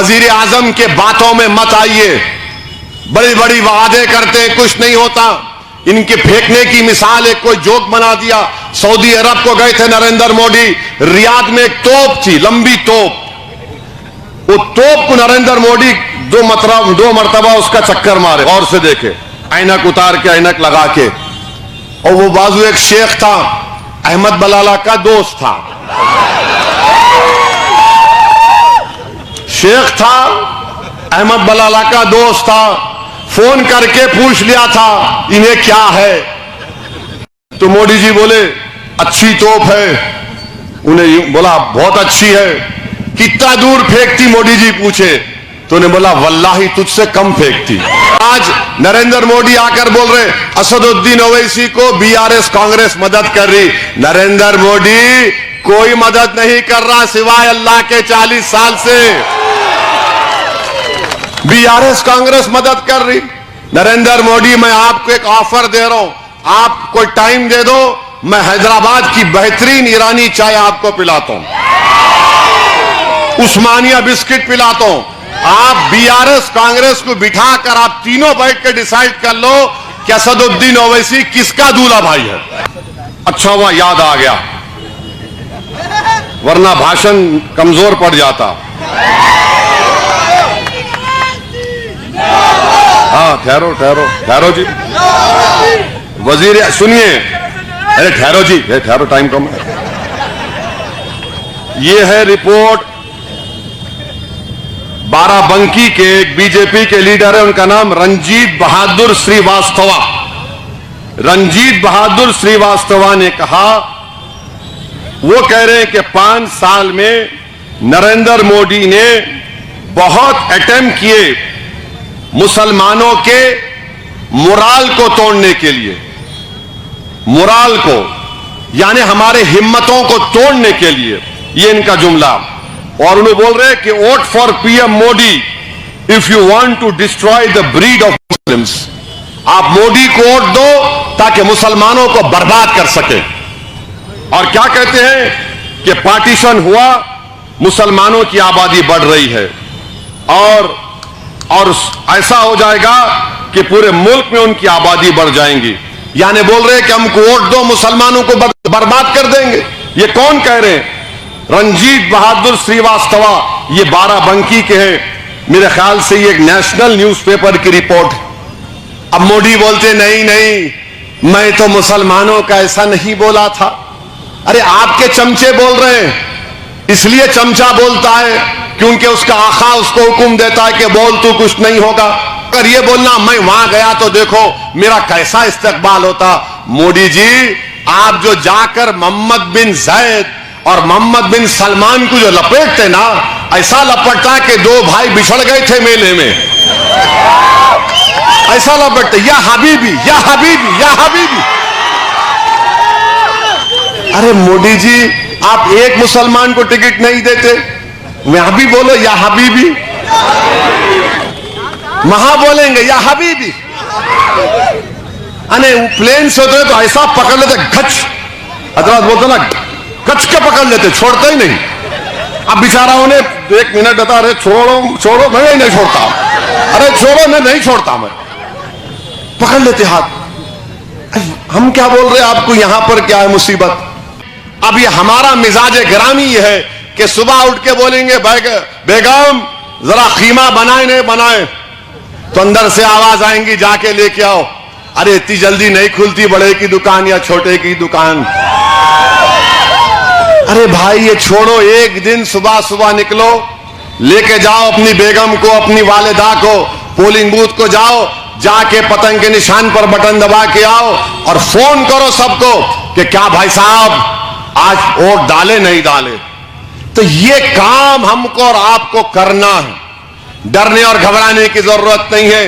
वजीर आजम के बातों में मत आइए। बड़ी बड़ी वादे करते हैं, कुछ नहीं होता। इनके फेंकने की मिसाल एक कोई जोक बना दिया। सऊदी अरब को गए थे नरेंद्र मोदी, रियाद में एक तोप थी, लंबी तोप। वो तोप को नरेंद्र मोदी दो मरतबा उसका चक्कर मारे, और से देखे, ऐनक उतार के, ऐनक लगा के। और वो बाजू एक शेख था, अहमद बलाला का दोस्त था, शेख था, अहमद बलाला का दोस्त था। फोन करके पूछ लिया था इन्हें क्या है, तो मोदी जी बोले अच्छी तोप है। उन्हें बोला बहुत अच्छी है, कितना दूर फेंकती मोदी जी पूछे, तो उन्हें बोला वल्लाही तुझसे कम फेंकती। आज नरेंद्र मोदी आकर बोल रहे असदुद्दीन ओवैसी को बीआरएस कांग्रेस मदद कर रही। नरेंद्र मोदी कोई मदद नहीं कर रहा सिवाय अल्लाह के 40 साल से। बीआरएस कांग्रेस मदद कर रही। नरेंद्र मोदी, मैं आपको एक ऑफर दे रहा हूं, आप कोई टाइम दे दो, मैं हैदराबाद की बेहतरीन ईरानी चाय आपको पिलाता हूं, उस्मानिया बिस्किट पिलाता हूं। आप बीआरएस कांग्रेस को बिठाकर आप तीनों बैठ के डिसाइड कर लो कि असदुद्दीन ओवैसी किसका दूल्हा भाई है। अच्छा हुआ याद आ गया, वरना भाषण कमजोर पड़ जाता। हाँ ठहरो ठहरो ठहरो जी, वजीर सुनिए, अरे ठहरो जी, ठहरो, टाइम कम है। ये है रिपोर्ट बाराबंकी के एक बीजेपी के लीडर है, उनका नाम रंजीत बहादुर श्रीवास्तवा। रंजीत बहादुर श्रीवास्तवा ने कहा, वो कह रहे हैं कि 5 साल में नरेंद्र मोदी ने बहुत अटेम्प्ट किए मुसलमानों के मोराल को तोड़ने के लिए, मोराल को यानी हमारे हिम्मतों को तोड़ने के लिए, ये इनका जुमला। और उन्हें बोल रहे हैं कि vote for PM Modi if you want to destroy the breed of Muslims. आप मोदी को वोट दो ताकि मुसलमानों को बर्बाद कर सके। और क्या कहते हैं कि पार्टीशन हुआ, मुसलमानों की आबादी बढ़ रही है, और ऐसा हो जाएगा कि पूरे मुल्क में उनकी आबादी बढ़ जाएंगी। यानी बोल रहे हैं कि हमको वोट दो, मुसलमानों को बर्बाद कर देंगे। ये कौन कह रहे हैं? रंजीत बहादुर श्रीवास्तवा, ये बाराबंकी के हैं। मेरे ख्याल से ये एक नेशनल न्यूज़पेपर की रिपोर्ट। अब मोदी बोलते नहीं नहीं, मैं तो मुसलमानों का ऐसा नहीं बोला था। अरे आपके चमचे बोल रहे हैं, इसलिए चमचा बोलता है क्योंकि उसका आका उसको हुक्म देता है कि बोल तू, कुछ नहीं होगा। अगर ये बोलना मैं वहां गया तो देखो मेरा कैसा इस्तकबाल होता। मोदी जी, आप जो जाकर मोहम्मद बिन जैद और मोहम्मद बिन सलमान को जो लपेटते ना, ऐसा लपटता कि 2 भाई बिछड़ गए थे मेले में, ऐसा लपटते, या हबीबी या हबीबी या हबीबी। अरे मोदी जी, आप एक मुसलमान को टिकट नहीं देते, वहां भी बोलो या हबीबी, वहां बोलेंगे या हबीबी। अरे प्लेन से होते तो ऐसा पकड़ लेते, गच, हजरत बोलते ना, गच के पकड़ लेते, छोड़ते ही नहीं। अब बेचारा उन्हें 1 मिनट बता रहे, छोड़ो छोड़ो, मैं नहीं छोड़ता, अरे छोड़ो, मैं नहीं छोड़ता, मैं पकड़ लेते हाथ। हम क्या बोल रहे हैं आपको, यहां पर क्या है मुसीबत। अब ये हमारा मिजाज ग्रामी है कि सुबह उठ के बोलेंगे बेगम जरा खीमा बनाए नहीं बनाए, तो अंदर से आवाज आएंगी जाके लेके आओ। अरे इतनी जल्दी नहीं खुलती बड़े की दुकान या छोटे की दुकान। अरे भाई ये छोड़ो, एक दिन सुबह सुबह निकलो, लेके जाओ अपनी बेगम को, अपनी वालिदा को, पोलिंग बूथ को जाओ, जाके पतंग के निशान पर बटन दबा के आओ और फोन करो सबको कि क्या भाई साहब आज वोट डाले नहीं डाले। तो ये काम हमको और आपको करना है, डरने और घबराने की जरूरत नहीं है।